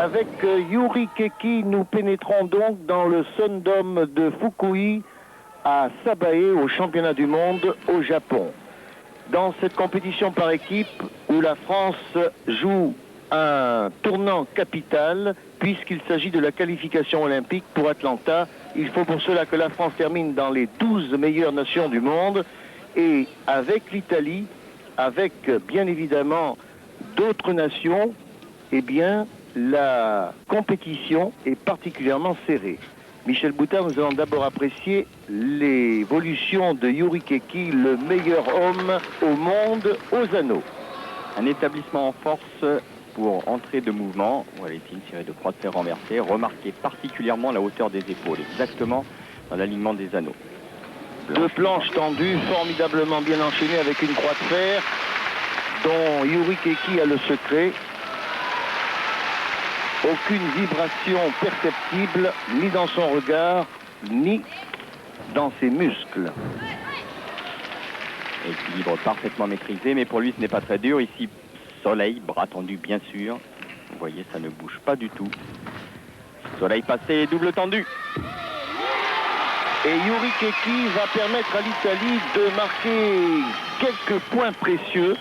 Avec Yuri Keki, nous pénétrons donc dans le Sundom de Fukui à Sabae, au championnat du monde au Japon. Dans cette compétition par équipe où la France joue un tournant capital, puisqu'il s'agit de la qualification olympique pour Atlanta. Il faut pour cela que la France termine dans les 12 meilleures nations du monde. Et avec l'Italie, avec bien évidemment d'autres nations, eh bien, la compétition est particulièrement serrée. Michel Boutard, nous allons d'abord apprécier l'évolution de Yuri Keki, le meilleur homme au monde aux anneaux. Un établissement en force pour entrée de mouvement. Voilà les signes tirés de croix de fer renversés. Remarquez particulièrement la hauteur des épaules, exactement dans l'alignement des anneaux. Deux planches tendues, formidablement bien enchaînées avec une croix de fer, dont Yuri Keki a le secret. Aucune vibration perceptible, ni dans son regard, ni dans ses muscles. Équilibre parfaitement maîtrisé, mais pour lui ce n'est pas très dur. Ici, soleil, bras tendu bien sûr. Vous voyez, ça ne bouge pas du tout. Soleil passé, double tendu. Et Yuri Keki va permettre à l'Italie de marquer quelques points précieux.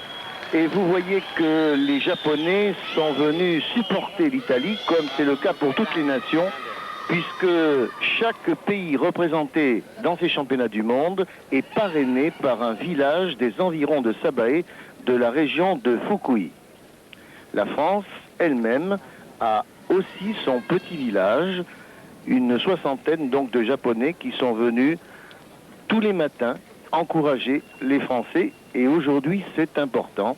Et vous voyez que les Japonais sont venus supporter l'Italie, comme c'est le cas pour toutes les nations, puisque chaque pays représenté dans ces championnats du monde est parrainé par un village des environs de Sabae, de la région de Fukui. La France elle-même a aussi son petit village, une soixantaine donc de Japonais qui sont venus tous les matins encourager les Français. Et aujourd'hui, c'est important.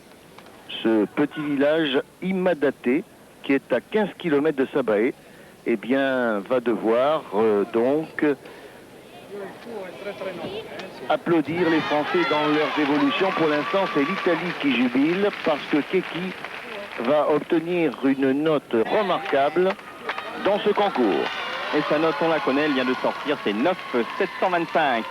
Ce petit village Imadate, qui est à 15 km de Sabae, eh bien, va devoir donc applaudir les Français dans leurs évolutions. Pour l'instant, c'est l'Italie qui jubile parce que Keki va obtenir une note remarquable dans ce concours. Et sa note, on la connaît, elle vient de sortir, c'est 9,725.